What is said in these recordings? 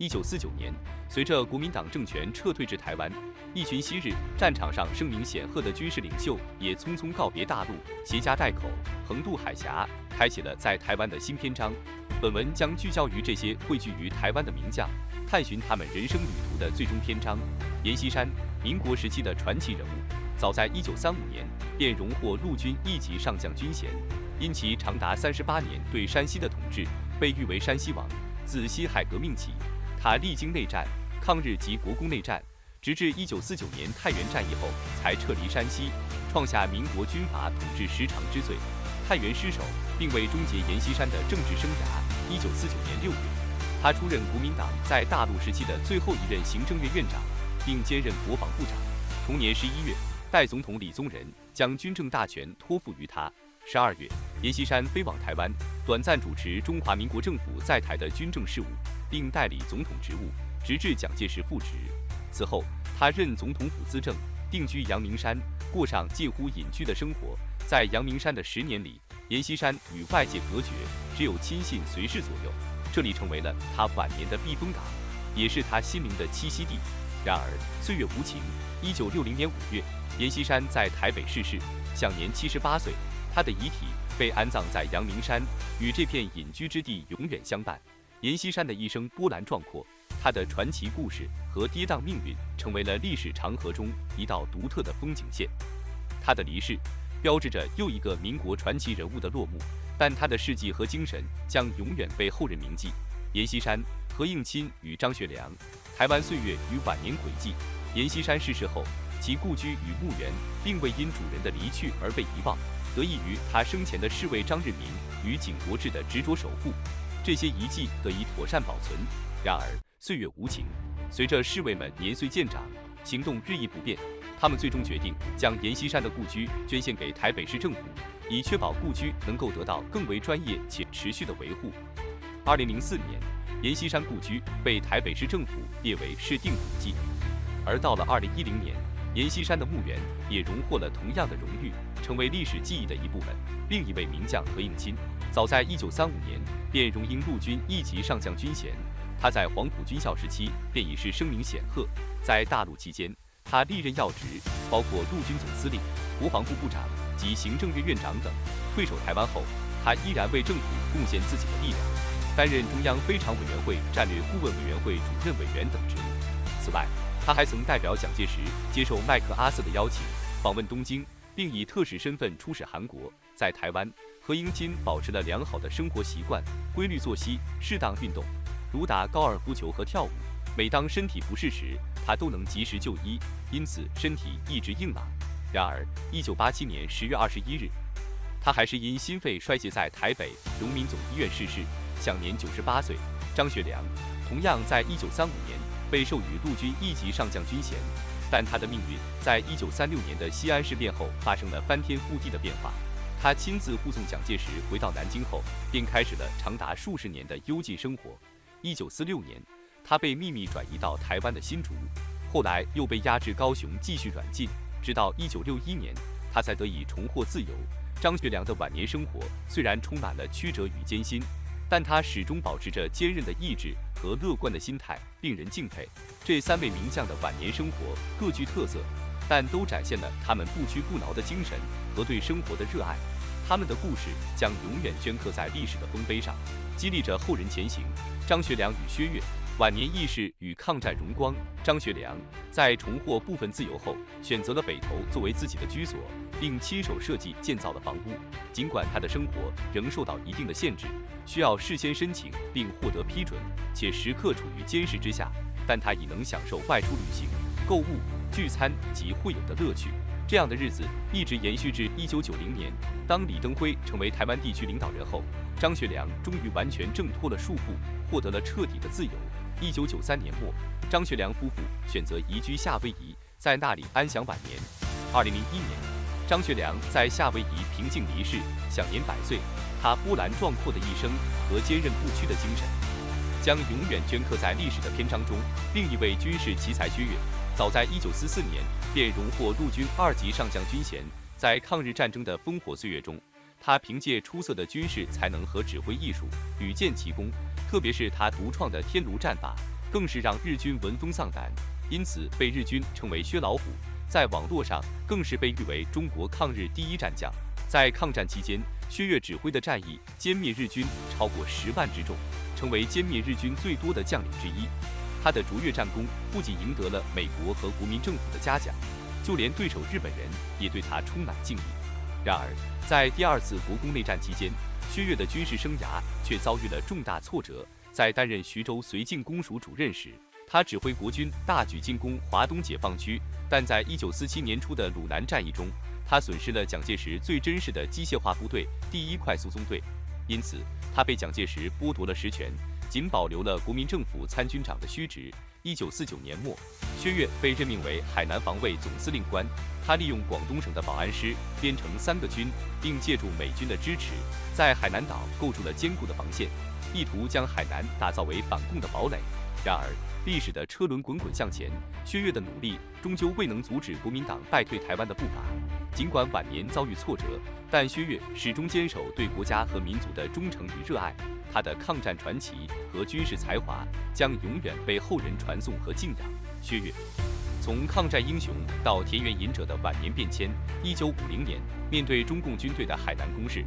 1949年，随着国民党政权撤退至台湾，一群昔日战场上声名显赫的军事领袖也匆匆告别大陆，携家带口，横渡海峡，开启了在台湾的新篇章。本文将聚焦于这些汇聚于台湾的名将，探寻他们人生旅途的最终篇章。阎锡山，民国时期的传奇人物，早在1935年便荣获陆军1级上将军衔，因其长达38年对山西的统治，被誉为山西王。自辛亥革命起，他历经内战、抗日及国共内战，直至1949年太原战役后才撤离山西，创下民国军阀统治时长之最。太原失守，并未终结阎锡山的政治生涯。1949年6月，他出任国民党在大陆时期的最后一任行政院院长，并兼任国防部长。同年11月，代总统李宗仁将军政大权托付于他。12月，阎锡山飞往台湾，短暂主持中华民国政府在台的军政事务，并代理总统职务，直至蒋介石复职。此后，他任总统府资政，定居阳明山，过上近乎隐居的生活。在阳明山的10年里，阎锡山与外界隔绝，只有亲信随侍左右，这里成为了他晚年的避风港，也是他心灵的栖息地。然而，岁月无情，1960年5月，阎锡山在台北逝世，享年78岁。他的遗体被安葬在阳明山，与这片隐居之地永远相伴。阎锡山的一生波澜壮阔，他的传奇故事和跌宕命运成为了历史长河中一道独特的风景线。他的离世，标志着又一个民国传奇人物的落幕，但他的事迹和精神将永远被后人铭记。阎锡山、何应钦与张学良，台湾岁月与晚年轨迹。阎锡山逝世后，其故居与墓园并未因主人的离去而被遗忘，得益于他生前的侍卫张日民与景国志的执着守护，这些遗迹得以妥善保存。然而，岁月无情，随着侍卫们年岁渐长，行动日益不便，他们最终决定将阎锡山的故居捐献给台北市政府，以确保故居能够得到更为专业且持续的维护。2004年，阎锡山故居被台北市政府列为市定古迹。而到了2010年，阎锡山的墓园也荣获了同样的荣誉，成为历史记忆的一部分。另一位名将何应钦，早在1935年便荣膺陆军1级上将军衔。他在黄埔军校时期便已是声名显赫，在大陆期间，他历任要职，包括陆军总司令、国防部部长及行政院院长等。退守台湾后，他依然为政府贡献自己的力量，担任中央非常委员会战略顾问委员会主任委员等职务。此外，他还曾代表蒋介石接受麦克阿瑟的邀请，访问东京，并以特使身份出使韩国。在台湾，何应钦保持了良好的生活习惯，规律作息，适当运动，如打高尔夫球和跳舞。每当身体不适时，他都能及时就医，因此身体一直硬朗。然而，1987年10月21日，他还是因心肺衰竭在台北荣民总医院逝世，享年98岁。张学良同样在1935年被授予陆军1级上将军衔，但他的命运在1936年的西安事变后发生了翻天覆地的变化。他亲自护送蒋介石回到南京后，便开始了长达数十年的幽禁生活。1946年，他被秘密转移到台湾的新竹，后来又被押至高雄继续软禁，直到1961年，他才得以重获自由。张学良的晚年生活虽然充满了曲折与艰辛，但他始终保持着坚韧的意志和乐观的心态，令人敬佩。这3位名将的晚年生活各具特色，但都展现了他们不屈不挠的精神和对生活的热爱。他们的故事将永远镌刻在历史的丰碑上，激励着后人前行。张学良与薛岳，晚年轶事与抗战荣光。张学良在重获部分自由后，选择了北投作为自己的居所，并亲手设计建造了房屋。尽管他的生活仍受到一定的限制，需要事先申请并获得批准，且时刻处于监视之下，但他已能享受外出旅行、购物、聚餐及会友的乐趣。这样的日子一直延续至1990年，当李登辉成为台湾地区领导人后，张学良终于完全挣脱了束缚，获得了彻底的自由。1993年末，张学良夫妇选择移居夏威夷，在那里安享晚年。2001年，张学良在夏威夷平静离世，享年100岁。他波澜壮阔的一生和坚韧不屈的精神，将永远镌刻在历史的篇章中。另一位军事奇才薛岳，早在1944年便荣获陆军2级上将军衔。在抗日战争的烽火岁月中，他凭借出色的军事才能和指挥艺术屡建奇功，特别是他独创的天炉战法，更是让日军闻风丧胆，因此被日军称为薛老虎。在网络上更是被誉为中国抗日第一战将。在抗战期间，薛岳指挥的战役歼灭日军超过10万之众，成为歼灭日军最多的将领之一。他的卓越战功不仅赢得了美国和国民政府的嘉奖，就连对手日本人也对他充满敬意。然而，在第2次国共内战期间，薛岳的军事生涯却遭遇了重大挫折。在担任徐州绥靖公署主任时，他指挥国军大举进攻华东解放区，但在1947年初的鲁南战役中，他损失了蒋介石最珍视的机械化部队第1快速纵队，因此他被蒋介石剥夺了实权，仅保留了国民政府参军长的虚职。1949年末，薛岳被任命为海南防卫总司令官，他利用广东省的保安师编成3个军，并借助美军的支持，在海南岛构筑了坚固的防线，意图将海南打造为反共的堡垒。然而，历史的车轮滚滚向前，薛岳的努力终究未能阻止国民党败退台湾的步伐。尽管晚年遭遇挫折，但薛岳始终坚守对国家和民族的忠诚与热爱。他的抗战传奇和军事才华将永远被后人传颂和敬仰。薛岳从抗战英雄到田园隐者的晚年变迁。1950年，面对中共军队的海南攻势，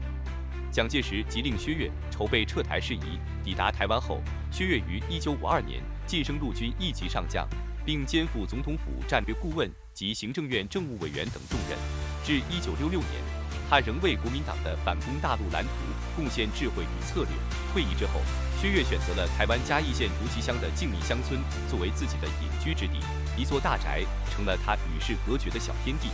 蒋介石急令薛岳筹备撤台事宜。抵达台湾后，薛岳于1952年晋升陆军1级上将，并肩负总统府战略顾问及行政院政务委员等重任。至1966年，他仍为国民党的反攻大陆蓝图贡献智慧与策略。退役之后，薛岳选择了台湾嘉义县竹崎乡的静谧乡村作为自己的隐居之地，一座大宅成了他与世隔绝的小天地。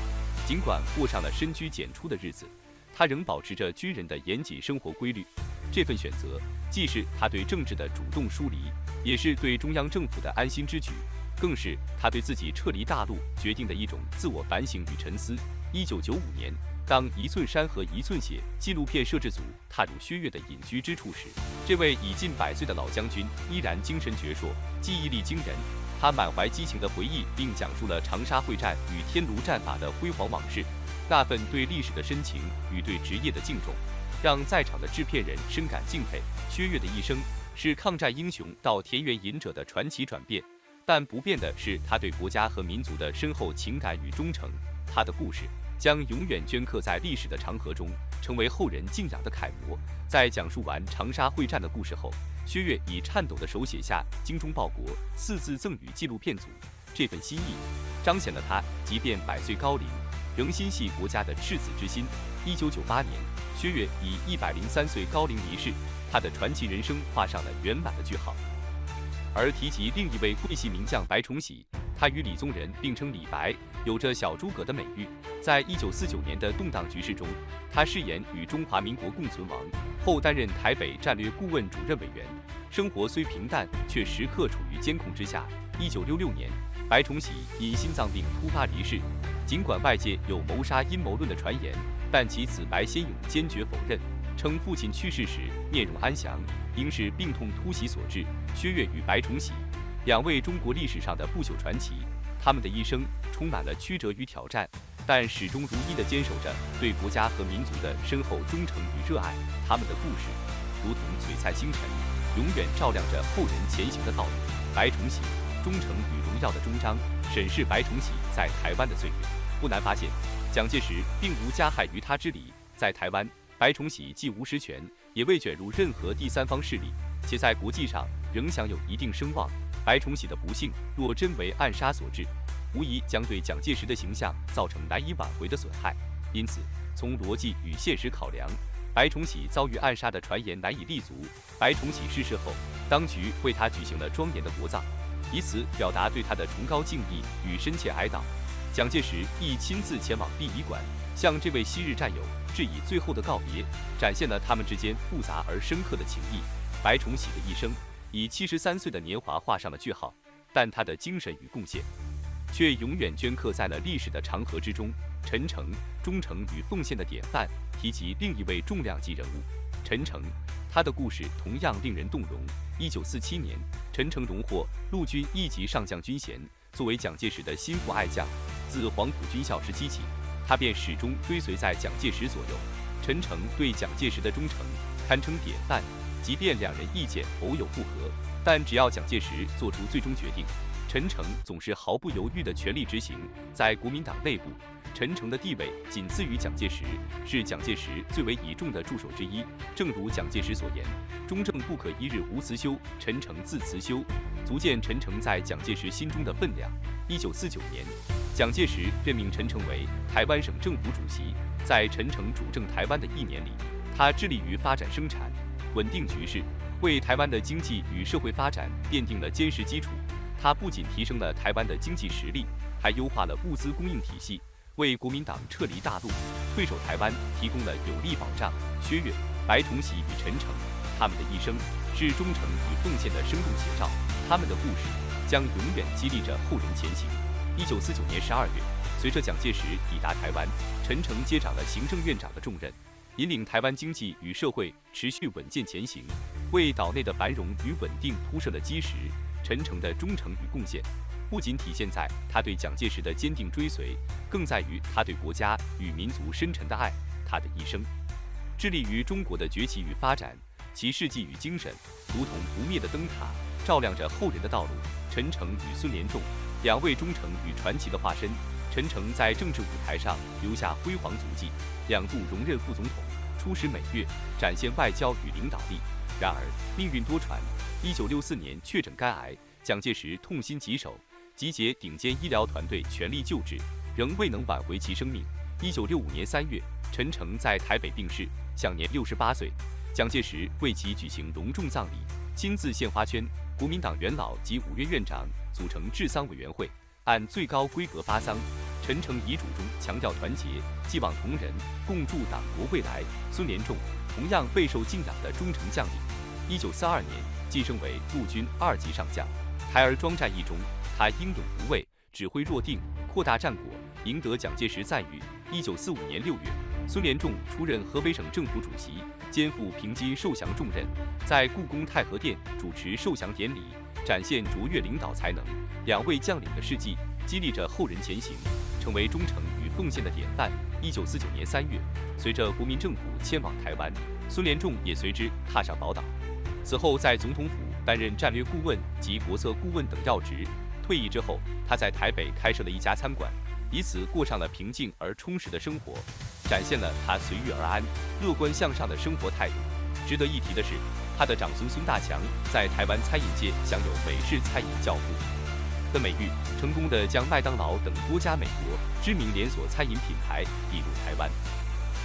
尽管过上了深居简出的日子，他仍保持着军人的严谨生活规律。这份选择既是他对政治的主动疏离，也是对中央政府的安心之举，更是他对自己撤离大陆决定的一种自我反省与沉思。1995年，当《一寸山河一寸血》纪录片摄制组踏入薛岳的隐居之处时，这位已近100岁的老将军依然精神矍铄，记忆力惊人。他满怀激情地回忆并讲述了长沙会战与天炉战法的辉煌往事，那份对历史的深情与对职业的敬重，让在场的制片人深感敬佩。薛岳的一生是抗战英雄到田园隐者的传奇转变，但不变的是他对国家和民族的深厚情感与忠诚。他的故事将永远镌刻在历史的长河中，成为后人敬仰的楷模。在讲述完长沙会战的故事后，薛岳以颤抖的手写下“精忠报国”4字赠予纪录片组。这份心意彰显了他即便100岁高龄，仍心系国家的赤子之心。1998年，薛岳以103岁高龄离世，他的传奇人生画上了圆满的句号。而提及另一位桂系名将白崇禧，他与李宗仁并称李白，有着小诸葛的美誉。在1949年的动荡局势中，他誓言与中华民国共存亡，后担任台北战略顾问主任委员。生活虽平淡，却时刻处于监控之下。1966年，白崇禧因心脏病突发离世。尽管外界有谋杀阴谋论的传言，但其子白先勇坚决否认，称父亲去世时面容安详，应是病痛突袭所致。薛岳与白崇禧2位中国历史上的不朽传奇，他们的一生充满了曲折与挑战，但始终如一地坚守着对国家和民族的深厚忠诚与热爱。他们的故事如同璀璨星辰，永远照亮着后人前行的道路。白崇禧，忠诚与荣耀的终章。审视白崇禧在台湾的岁月，不难发现，蒋介石并无加害于他之理。在台湾，白崇禧既无实权，也未卷入任何第三方势力，且在国际上仍享有一定声望。白崇禧的不幸若真为暗杀所致，无疑将对蒋介石的形象造成难以挽回的损害。因此，从逻辑与现实考量，白崇禧遭遇暗杀的传言难以立足。白崇禧逝世后，当局为他举行了庄严的国葬，以此表达对他的崇高敬意与深切哀悼。蒋介石亦亲自前往殡仪馆，向这位昔日战友致以最后的告别，展现了他们之间复杂而深刻的情谊。白崇禧的一生以73岁的年华画上了句号，但他的精神与贡献却永远镌刻在了历史的长河之中。陈诚，忠诚与奉献的典范。提及另一位重量级人物陈诚，他的故事同样令人动容。1947年，陈诚荣获陆军1级上将军衔，作为蒋介石的心腹爱将，自黄埔军校时期起，他便始终追随在蒋介石左右。陈诚对蒋介石的忠诚堪称典范，即便2人意见偶有不合，但只要蒋介石做出最终决定，陈诚总是毫不犹豫地全力执行。在国民党内部，陈诚的地位仅次于蒋介石，是蒋介石最为倚重的助手之一。正如蒋介石所言：“中正不可一日无辞修，陈诚自辞修。”足见陈诚在蒋介石心中的分量。1949年，蒋介石任命陈诚为台湾省政府主席。在陈诚主政台湾的1年里，他致力于发展生产，稳定局势，为台湾的经济与社会发展奠定了坚实基础。他不仅提升了台湾的经济实力，还优化了物资供应体系，为国民党撤离大陆、退守台湾提供了有力保障。薛岳、白崇禧与陈诚，他们的一生是忠诚与奉献的生动写照，他们的故事将永远激励着后人前行。1949年12月，随着蒋介石抵达台湾，陈诚接掌了行政院长的重任，引领台湾经济与社会持续稳健前行，为岛内的繁荣与稳定铺设了基石。陈诚的忠诚与贡献，不仅体现在他对蒋介石的坚定追随，更在于他对国家与民族深沉的爱。他的一生致力于中国的崛起与发展，其事迹与精神如同不灭的灯塔，照亮着后人的道路。陈诚与孙连仲，两位忠诚与传奇的化身。陈诚在政治舞台上留下辉煌足迹，2度荣任副总统，出使美越，展现外交与领导力。然而命运多舛，1964年确诊肝癌，蒋介石痛心疾首，集结顶尖医疗团队全力救治，仍未能挽回其生命。1965年3月，陈诚在台北病逝，享年68岁。蒋介石为其举行隆重葬礼，亲自献花圈。国民党元老及5院院长组成治丧委员会，按最高规格发丧。陈诚遗嘱中强调团结，寄望同仁，共筑党国未来。孙连仲同样备受敬仰的忠诚将领，1942年晋升为陆军2级上将。台儿庄战役中，他英勇无畏，指挥若定，扩大战果，赢得蒋介石赞誉。1945年6月，孙连仲出任河北省政府主席，肩负平津受降重任，在故宫太和殿主持受降典礼，展现卓越领导才能。2位将领的事迹激励着后人前行，成为忠诚与奉献的典范。1949年3月，随着国民政府迁往台湾，孙连仲也随之踏上宝岛。此后，在总统府担任战略顾问及国策顾问等要职。退役之后，他在台北开设了一家餐馆，以此过上了平静而充实的生活，展现了他随遇而安、乐观向上的生活态度。值得一提的是，他的长孙孙大强在台湾餐饮界享有美式餐饮教父的美誉，成功地将麦当劳等多家美国知名连锁餐饮品牌引入台湾，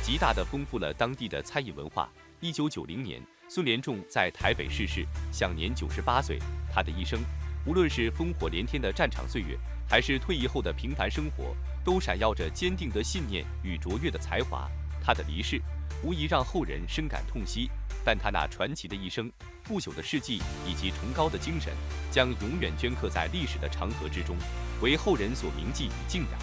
极大地丰富了当地的餐饮文化。1990年，孙连仲在台北逝世，享年98岁。他的一生，无论是烽火连天的战场岁月，还是退役后的平凡生活，都闪耀着坚定的信念与卓越的才华。他的离世，无疑让后人深感痛惜，但他那传奇的一生、不朽的事迹以及崇高的精神，将永远镌刻在历史的长河之中，为后人所铭记与敬仰。